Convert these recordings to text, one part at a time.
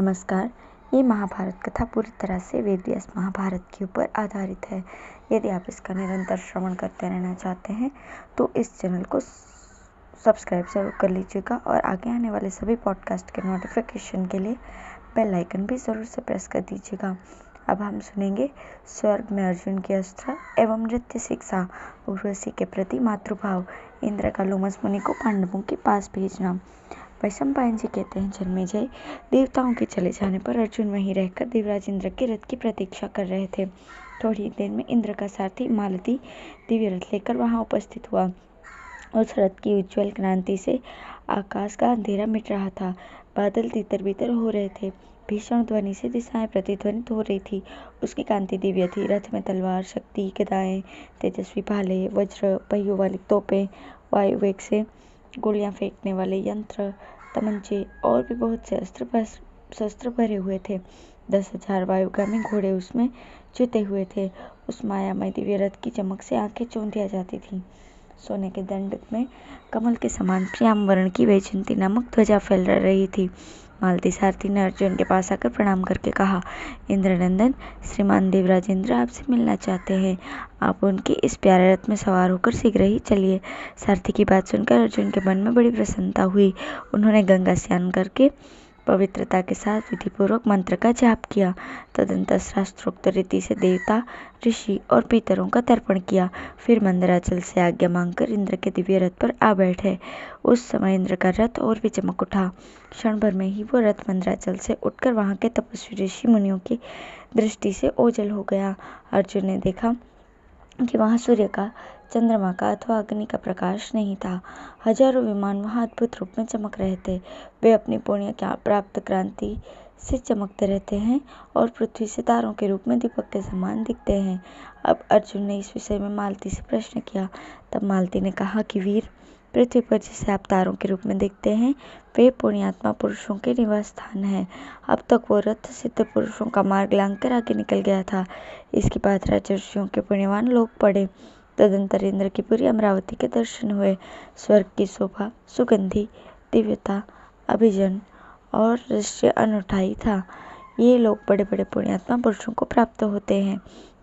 नमस्कार। ये महाभारत कथा पूरी तरह से वेद व्यास महाभारत के ऊपर आधारित है। यदि आप इसका निरंतर श्रवण करते रहना चाहते हैं तो इस चैनल को सब्सक्राइब जरूर कर लीजिएगा और आगे आने वाले सभी पॉडकास्ट के नोटिफिकेशन के लिए बेल आइकन भी ज़रूर से प्रेस कर दीजिएगा। अब हम सुनेंगे स्वर्ग में अर्जुन की अस्त्र एवं नृत्य शिक्षा, उर्वशी के प्रति मातृभाव, इंद्र का लोमस मुनि को पांडवों के पास भेजना। वैशंपायन जी कहते हैं, जन्मेजय देवताओं के चले जाने पर अर्जुन वहीं रहकर देवराज इंद्र के रथ की प्रतीक्षा कर रहे थे। थोड़ी देर में इंद्र का सारथी मालती दिव्य रथ लेकर वहां उपस्थित हुआ। उस रथ की उज्ज्वल क्रांति से आकाश का अंधेरा मिट रहा था। बादल तितर बितर हो रहे थे। भीषण ध्वनि से दिशाएं प्रतिध्वनित हो रही थी। उसकी कांति दिव्य थी। रथ में तलवार, शक्ति, गदाएं, तेजस्वी भाले, वज्र, पहियों वाली तोपें, वायु वेग से गोलियां फेंकने वाले यंत्र, तमंचे और भी बहुत से शस्त्र भरे हुए थे। 10,000 वायुगामी घोड़े उसमें जुते हुए थे। उस मायामय दिव्य रथ की चमक से आंखें चौंधिया जाती थीं। सोने के दंड में कमल के समान श्याम वर्ण की वैजयंती नामक ध्वजा फैल रही थी। मालती सारथी ने अर्जुन के पास आकर प्रणाम करके कहा, इंद्रनंदन, श्रीमान देवराज इंद्र आपसे मिलना चाहते हैं। आप उनके इस प्यारे रथ में सवार होकर शीघ्र ही चलिए। सारथी की बात सुनकर अर्जुन के मन में बड़ी प्रसन्नता हुई। उन्होंने गंगा स्नान करके पवित्रता के साथ विधिपूर्वक मंत्र का जाप किया। तदंतर शास्त्रोक्त रीति से देवता, ऋषि और पितरों का तर्पण किया। फिर मंदराचल से आज्ञा मांगकर इंद्र के दिव्य रथ पर आ बैठे। उस समय इंद्र का रथ और भी चमक उठा। क्षण भर में ही वो रथ मंदराचल से उठकर वहां के तपस्वी ऋषि मुनियों की दृष्टि से ओझल हो गया। अर्जुन ने देखा कि वहां सूर्य का, चंद्रमा का अथवा अग्नि का प्रकाश नहीं था। हजारों विमान वहां अद्भुत रूप में चमक रहे थे। वे अपनी पुण्य प्राप्त क्रांति से चमकते रहते हैं और पृथ्वी से तारों के रूप में दीपक के समान दिखते हैं। अब अर्जुन ने इस विषय में मालती से प्रश्न किया। तब मालती ने कहा कि वीर, पृथ्वी पर जिसे आप तारों के रूप में देखते हैं वे पुण्यात्मा पुरुषों के निवास स्थान है। अब तक वो रथ सिद्ध पुरुषों का मार्ग लांघकर आगे निकल गया था। इसके बाद राजर्षियों के पुण्यवान लोग पड़े। तदंतर इंद्र की पूरी अमरावती के दर्शन हुए। स्वर्ग की शोभा, सुगंधि, दिव्यता, अभिजन और दृश्य अनूठाई था। ये लोग बड़े बड़े पुण्यात्मा पुरुषों को प्राप्त होते हैं।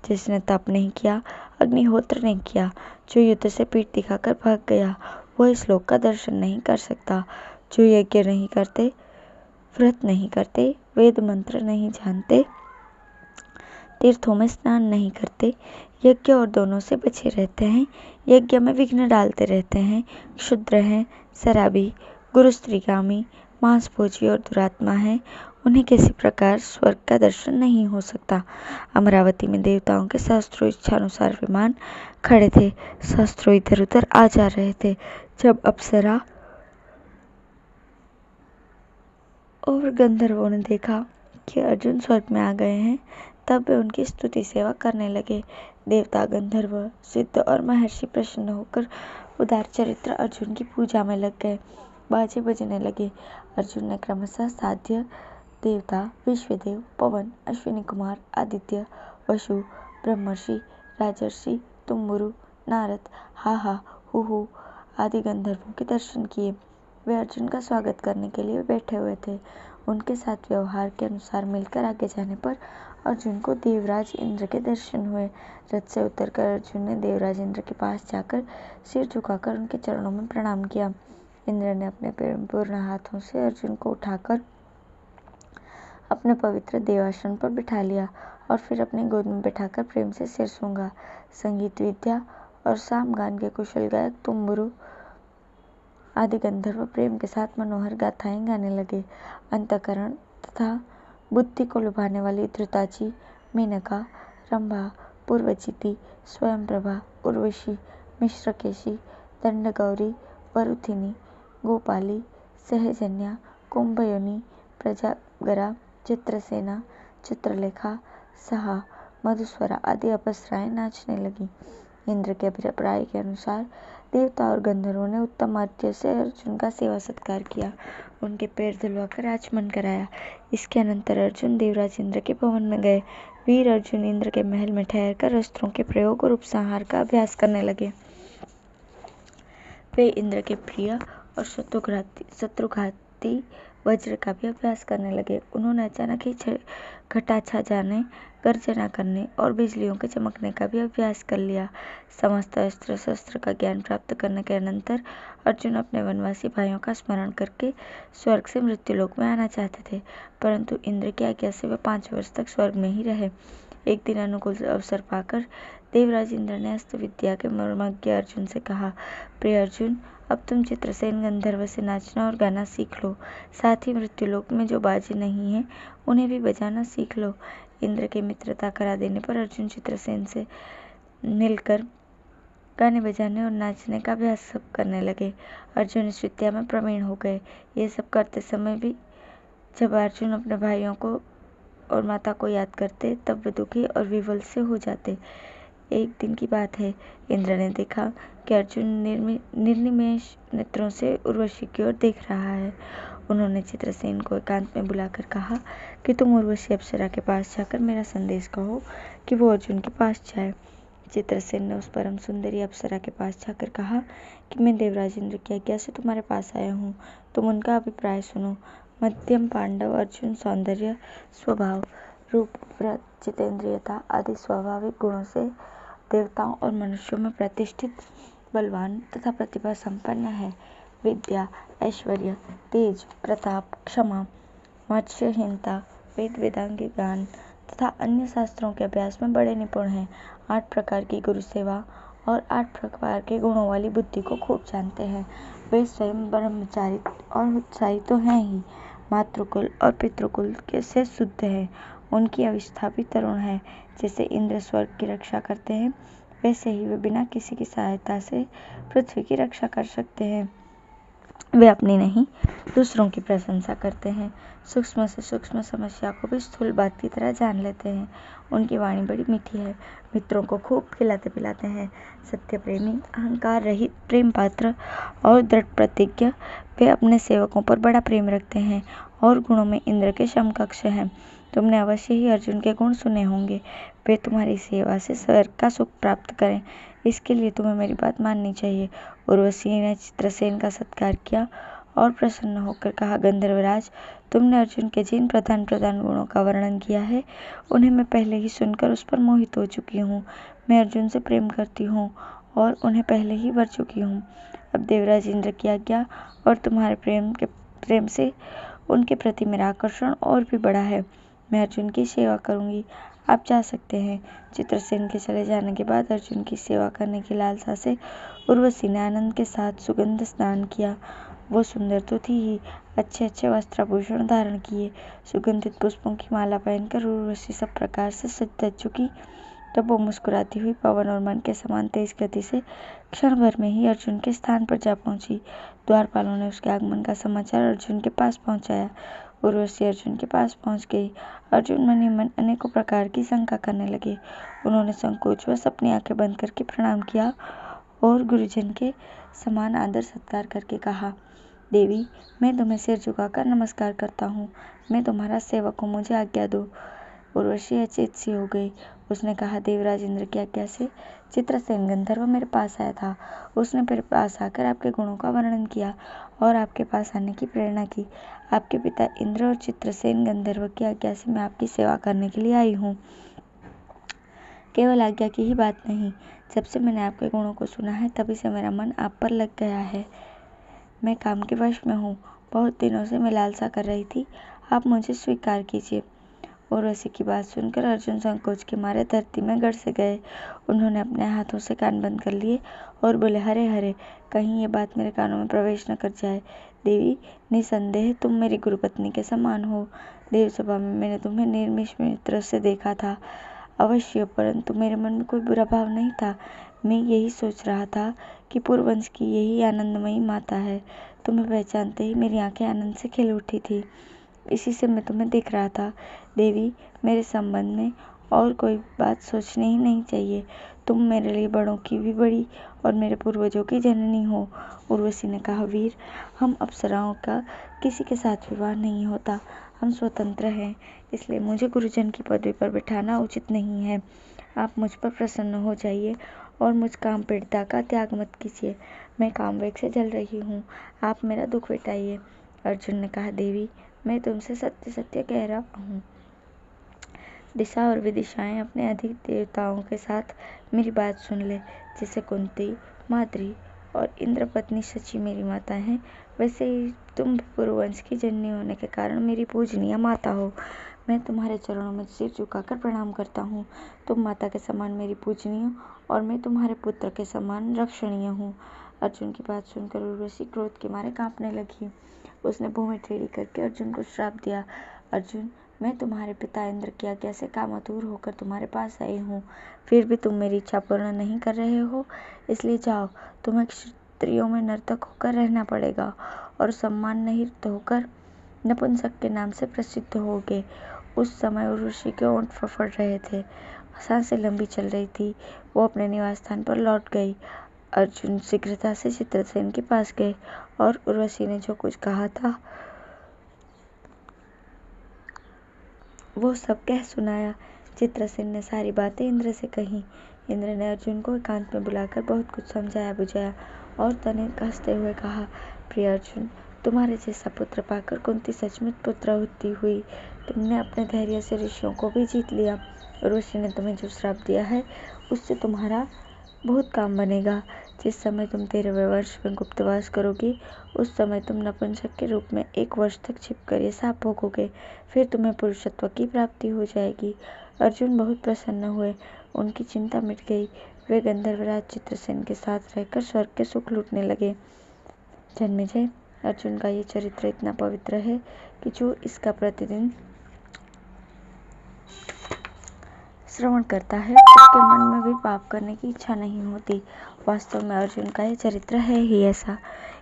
जिसने तप नहीं किया, अग्निहोत्र नहीं किया, जो युद्ध से पीठ दिखाकर भाग गया, वह इस लोक का दर्शन नहीं कर सकता। जो यज्ञ नहीं करते, व्रत नहीं करते, वेद मंत्र नहीं जानते, तीर्थों में स्नान नहीं करते, यज्ञ और दोनों से बचे रहते हैं, यज्ञ में विघ्न डालते रहते हैं, क्षुद्र हैं, शराबी, गुरुस्त्रीगामी, मांसभोजी और दुरात्मा हैं, उन्हें किसी प्रकार स्वर्ग का दर्शन नहीं हो सकता। अमरावती में देवताओं के सहस्त्रों इच्छानुसार विमान खड़े थे। सहस्त्रों इधर उधर आ जा रहे थे। जब अप्सरा और गंधर्वों ने देखा कि अर्जुन स्वर्ग में आ गए हैं, तब वे उनकी स्तुति सेवा करने लगे। देवता, गंधर्व, सिद्ध और महर्षि प्रसन्न होकर उदार चरित्र अर्जुन की पूजा में लग गए। बाजे बजने लगे। अर्जुन ने क्रमशः साध्य देवता, विश्वदेव, पवन, अश्विनी कुमार, आदित्य, वसु, ब्रह्मर्षि, राजर्षि, तुम्बुरु, नारद, हाहा, हुहु आदि गंधर्वों के दर्शन किए। वे अर्जुन का स्वागत करने के लिए बैठे हुए थे। उनके साथ व्यवहार के अनुसार मिलकर आगे जाने पर अर्जुन को देवराज इंद्र के दर्शन हुए। रथ से उतरकर अर्जुन ने देवराज इंद्र के पास जाकर सिर झुकाकर उनके चरणों में प्रणाम किया। इंद्र ने अपने पूर्ण हाथों से अर्जुन को उठाकर अपने पवित्र देवासन पर बिठा लिया और फिर अपनी गोद में बैठाकर प्रेम से सिर सूंघा। संगीत विद्या और सामगान के कुशल गायक तुम्बुरु आदि गंधर्व प्रेम के साथ मनोहर गाथाएं गाने लगे। अंतःकरण तथा बुद्धि को लुभाने वाली धृताची, मेनका, रंभा, पूर्वजिति, स्वयंप्रभा, उर्वशी, मिश्रकेशी, दंडगौरी, वरुथिनी, गोपाली, सहजन्या, कुंभयोनी, प्रजागरा, चित्रसेना, चित्रलेखा, सहा, मधुस्वरा आदि अप्सराएं नाचने लगी। इंद्र के अभिप्राय के अनुसार देवता और गंधर्वों ने उत्तम आतिथ्य से अर्जुन का सेवा सत्कार किया, उनके पैर धुलवाकर आचमन कराया। इसके अनंतर अर्जुन देवराज इंद्र के भवन में गए। वीर अर्जुन इंद्र के महल में ठहरकर अस्त्रों के प्रयोग और उपसंहार का अभ्यास करने लगे। वे इंद्र के प्रिय और शत्रुघाती शक्ति वज्र का भी अभ्यास करने लगे। उन्होंने अचानक ही घटा छा जाने, गर्जना करने और बिजलियों के चमकने का भी अभ्यास कर लिया। समस्त अस्त्र शस्त्र का ज्ञान प्राप्त करने के अनंतर अर्जुन अपने वनवासी भाइयों का स्मरण करके स्वर्ग से मृत्युलोक में आना चाहते थे, परंतु इंद्र की आज्ञा से वे 5 वर्ष तक स्वर्ग में ही रहे। एक दिन अनुकूल अवसर पाकर देवराज इंद्र ने अस्त्र विद्या के मर्मज्ञ अर्जुन से कहा, प्रिय अर्जुन, अब तुम चित्रसेन गंधर्व से नाचना और गाना सीख लो। साथ ही मृत्युलोक में जो बाजे नहीं है उन्हें भी बजाना सीख लो। इंद्र के मित्रता करा देने पर अर्जुन चित्रसेन से मिलकर गाने बजाने और नाचने का अभ्यास सब करने लगे। अर्जुन इस विद्या में प्रवीण हो गए। ये सब करते समय भी जब अर्जुन अपने भाइयों को और माता को याद करते तब वे दुखी और विवल से हो जाते। एक दिन की बात है, इंद्र ने देखा कि अर्जुन निर्निमेष नेत्रों से उर्वशी की ओर देख रहा है। उन्होंने चित्रसेन को एकांत में बुलाकर कहा कि तुम उर्वशी अप्सरा के पास जाकर मेरा संदेश कहो कि वो अर्जुन के पास जाए। चित्रसेन ने उस परम सुंदरी अप्सरा के पास जाकर कहा कि मैं देवराज इंद्र की आज्ञा से तुम्हारे पास आया हूँ, तुम उनका अभिप्राय सुनो। मध्यम पांडव अर्जुन सौंदर्य, स्वभाव, रूप, व्रत, जितेंद्रियता आदि स्वाभाविक गुणों से देवताओं और मनुष्यों में प्रतिष्ठित, बलवान तथा प्रतिभा संपन्न है। विद्या, ऐश्वर्य, तेज, प्रताप, क्षमा, मत्स्यहीनता, वेद वेदांगी ज्ञान तथा अन्य शास्त्रों के अभ्यास में बड़े निपुण हैं। 8 प्रकार की गुरु सेवा और 8 प्रकार के गुणों वाली बुद्धि को खूब जानते हैं। वे स्वयं ब्रह्मचारी और उत्साही तो हैं ही, मातृकुल और पितृकुल के से शुद्ध है। उनकी अवस्था भी तरुण है। जैसे इंद्र स्वर्ग की रक्षा करते हैं, वैसे ही वे बिना किसी की सहायता से पृथ्वी की रक्षा कर सकते हैं। वे अपनी नहीं, दूसरों की प्रशंसा करते हैं। सूक्ष्म से सूक्ष्म समस्या को भी स्थूल बात की तरह जान लेते हैं। उनकी वाणी बड़ी मीठी है। मित्रों को खूब खिलाते पिलाते हैं। सत्य प्रेमी, अहंकार रहित, प्रेम पात्र और दृढ़ प्रतिज्ञ, वे अपने सेवकों पर बड़ा प्रेम रखते हैं और गुणों में इंद्र के समकक्ष हैं। तुमने अवश्य ही अर्जुन के गुण सुने होंगे। वे तुम्हारी सेवा से स्वर्ग का सुख प्राप्त करें, इसके लिए तुम्हें मेरी बात माननी चाहिए। उर्वशी ने चित्रसेन का सत्कार किया और प्रसन्न होकर कहा, गंधर्वराज, तुमने अर्जुन के जिन प्रधान गुणों का वर्णन किया है उन्हें मैं पहले ही सुनकर उस पर मोहित हो चुकी हूँ। मैं अर्जुन से प्रेम करती हूँ और उन्हें पहले ही वर चुकी हूँ। अब देवराज इंद्र की आज्ञा और तुम्हारे प्रेम से उनके प्रति मेरा आकर्षण और भी बढ़ा है। मैं अर्जुन की सेवा करूँगी। आप जा सकते हैं। चित्रसेन के चले जाने के बाद अर्जुन की सेवा करने की लालसा से उर्वशी ने आनंद के साथ सुगंध स्नान किया। वो सुंदर तो थी ही, अच्छे अच्छे वस्त्राभूषण धारण किए, सुगंधित पुष्पों की माला पहनकर उर्वशी सब प्रकार से सज धज चुकी। तब वो मुस्कुराती हुई पवन और मन के समान तेज गति से क्षण भर में ही अर्जुन के स्थान पर जा पहुंची। द्वारपालों ने उसके आगमन का समाचार अर्जुन के पास पहुंचाया। उर्वशी अर्जुन के पास पहुंच गई। अर्जुन मन ही मन अनेकों प्रकार की शंका करने लगे। उन्होंने संकोचवश अपनी आंखें बंद करके प्रणाम किया और गुरुजन के समान आदर सत्कार करके कहा, देवी, मैं तुम्हें सिर झुकाकर नमस्कार करता हूँ। मैं तुम्हारा सेवक हूँ, मुझे आज्ञा दो। उर्वशी अचेत सी हो गई। उसने कहा, देवराज इंद्र की आज्ञा से चित्रसेन गंधर्व मेरे पास आया था। उसने मेरे पास आकर आपके गुणों का वर्णन किया और आपके पास आने की प्रेरणा की। आपके पिता इंद्र और चित्रसेन गंधर्व की आज्ञा से मैं आपकी सेवा करने के लिए आई हूँ। केवल आज्ञा की ही बात नहीं, जब से मैंने आपके गुणों को सुना है तभी से मेरा मन आप पर लग गया है। मैं काम के वश में हूँ। बहुत दिनों से मैं लालसा कर रही थी, आप मुझे स्वीकार कीजिए। उर्वशी की बात सुनकर अर्जुन संकोच के मारे धरती में गड़ से गए। उन्होंने अपने हाथों से कान बंद कर लिए और बोले, हरे हरे, कहीं ये बात मेरे कानों में प्रवेश न कर जाए। देवी, निसंदेह तुम मेरी गुरुपत्नी के समान हो। देवसभा में मैंने तुम्हें निर्मिष मित्र से देखा था अवश्य, परंतु मेरे मन में कोई बुरा भाव नहीं था। मैं यही सोच रहा था कि पूर्ववंश की यही आनंदमयी माता है। तुम्हें पहचानते ही मेरी आंखें आनंद से खिल उठी थी। इसी से मैं तुम्हें देख रहा था। देवी, मेरे संबंध में और कोई बात सोचनी ही नहीं चाहिए। तुम मेरे लिए बड़ों की भी बड़ी और मेरे पूर्वजों की जननी हो। उर्वशी ने कहा, वीर, हम अप्सराओं का किसी के साथ विवाह नहीं होता। हम स्वतंत्र हैं, इसलिए मुझे गुरुजन की पदवी पर बिठाना उचित नहीं है। आप मुझ पर प्रसन्न हो जाइए और मुझ काम पीड़िता का त्याग मत कीजिए। मैं कामवेग से जल रही हूँ, आप मेरा दुख मिटाइए। अर्जुन ने कहा, देवी, मैं तुमसे सत्य सत्य कह रहा हूँ। दिशा और विदिशाएं अपने अधिक देवताओं के साथ मेरी बात सुन ले। जैसे कुंती, माद्री और इंद्रपत्नी शची मेरी माता हैं, वैसे ही तुम पुरुवंश की जननी होने के कारण मेरी पूजनीय माता हो। मैं तुम्हारे चरणों में सिर झुकाकर प्रणाम करता हूँ। तुम माता के समान मेरी पूजनीय और मैं तुम्हारे पुत्र के समान रक्षणीय हूँ। अर्जुन की बात सुनकर उर्वशी क्रोध के मारे कांपने लगी। उसने भूमि टेढ़ी करके अर्जुन को श्राप दिया। अर्जुन, मैं तुम्हारे पिता इंद्र की आज्ञा से कामातुर होकर तुम्हारे पास आई हूँ, फिर भी तुम मेरी इच्छा पूर्ण नहीं कर रहे हो, इसलिए जाओ, तुम्हें क्षत्रियों में नर्तक होकर रहना पड़ेगा और सम्मान नहीं होकर नपुंसक के नाम से प्रसिद्ध होगे। उस समय उर्वशी के होंठ फफड़ रहे थे, सांसें लंबी चल रही थी। वो अपने निवास स्थान पर लौट गई। अर्जुन शीघ्रता से चित्रसेन के पास गए और उर्वशी ने जो कुछ कहा था वो सब कह सुनाया। चित्रसेन ने सारी बातें इंद्र से कही। इंद्र ने अर्जुन को एकांत में बुलाकर बहुत कुछ समझाया बुझाया और तनिक हंसते हुए कहा, प्रिय अर्जुन, तुम्हारे जैसा पुत्र पाकर कुंती सचमुच पुत्रवती हुई। तुमने अपने धैर्य से ऋषियों को भी जीत लिया। उर्वशी ने तुम्हें जो श्राप दिया है उससे तुम्हारा बहुत काम बनेगा। जिस समय तुम 13वें वर्ष में गुप्तवास करोगी, उस समय तुम नपुंसक के रूप में 1 वर्ष तक छिपकर ये शाप भोगोगे, फिर तुम्हें पुरुषत्व की प्राप्ति हो जाएगी। अर्जुन बहुत प्रसन्न हुए, उनकी चिंता मिट गई। वे गंधर्वराज चित्रसेन के साथ रहकर स्वर्ग के सुख लूटने लगे। जन्मेजय, अर्जुन का ये चरित्र इतना पवित्र है कि जो इसका प्रतिदिन श्रवण करता है उसके मन में भी पाप करने की इच्छा नहीं होती। वास्तव में अर्जुन का यह चरित्र है ही ऐसा।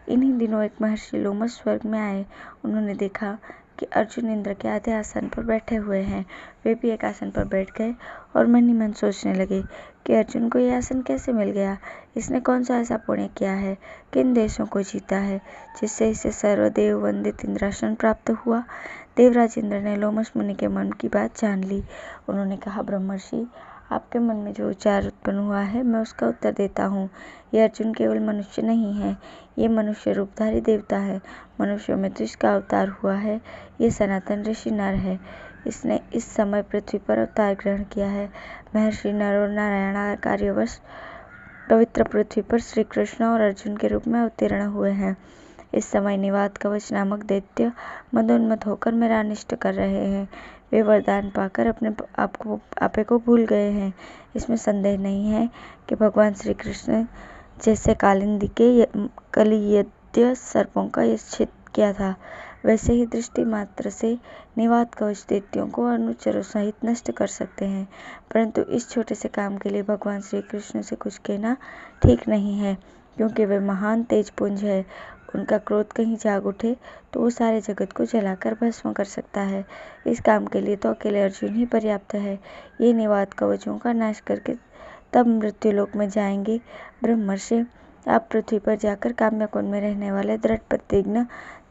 इन्हीं दिनों एक महर्षि लोमश स्वर्ग में आए। उन्होंने देखा कि अर्जुन इंद्र के आधे आसन पर बैठे हुए हैं। वे भी एक आसन पर बैठ गए और मन ही मन सोचने लगे कि अर्जुन को यह आसन कैसे मिल गया, इसने कौन सा ऐसा पुण्य किया है, किन देशों को जीता है जिससे इसे सर्वदेव वंदित इंद्रासन प्राप्त हुआ। देवराज इंद्र ने लोमश मुनि के मन की बात जान ली। उन्होंने कहा, ब्रह्मर्षि, आपके मन में जो विचार उत्पन्न हुआ है मैं उसका उत्तर देता हूँ। यह अर्जुन केवल मनुष्य नहीं है, ये मनुष्य रूपधारी देवता है। मनुष्यों में तो इसका अवतार हुआ है। ये सनातन ऋषि नर है। इसने इस समय पृथ्वी पर अवतार ग्रहण किया है। महर्षि नर और नारायण कार्यवश पवित्र पृथ्वी पर श्री कृष्ण और अर्जुन के रूप में अवतीर्ण हुए हैं। इस समय निवात कवच नामक दैत्य मदोन्मत्त होकर मेरा अनिष्ट कर रहे हैं। वे वरदान पाकर अपने आपे को भूल गए हैं। इसमें संदेह नहीं है कि भगवान श्री कृष्ण जैसे कालिंदी के कलियद्य सर्पों का यश किया था, वैसे ही दृष्टि मात्र से निवात कवच दैत्यों को अनुचरों सहित नष्ट कर सकते हैं। परंतु इस छोटे से काम के लिए भगवान श्री कृष्ण से कुछ कहना ठीक नहीं है, क्योंकि वे महान तेजपुंज है। उनका क्रोध कहीं जाग उठे तो वो सारे जगत को जलाकर भस्म कर सकता है। इस काम के लिए तो अकेले अर्जुन ही पर्याप्त है। ये निवात कवचों का नाश करके तब मृत्युलोक में जाएंगे। ब्रह्मर्षि, आप पृथ्वी पर जाकर काम्यकुंड में रहने वाले दृढ़ प्रतिज्ञ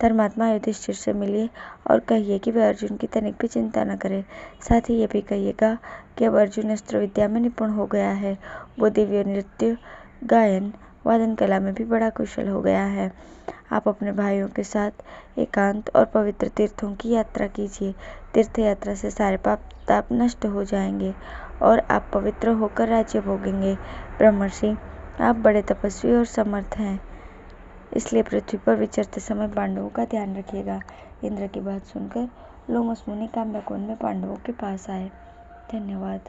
धर्मात्मा युधिष्ठिर से मिलिए और कहिए कि वह अर्जुन की तनिक भी चिंता न करे। साथ ही ये भी कहिएगा कि अब अर्जुन अस्त्र विद्या में निपुण हो गया है। वो दिव्य नृत्य, गायन, वादन कला में भी बड़ा कुशल हो गया है। आप अपने भाइयों के साथ एकांत और पवित्र तीर्थों की यात्रा कीजिए। तीर्थ यात्रा से सारे पाप ताप नष्ट हो जाएंगे और आप पवित्र होकर राज्य भोगेंगे। ब्रह्मर्षि, आप बड़े तपस्वी और समर्थ हैं, इसलिए पृथ्वी पर विचरते समय पांडवों का ध्यान रखिएगा। इंद्र की बात सुनकर लोमश मुनि काम्यकुंड में पांडवों के पास आए। धन्यवाद।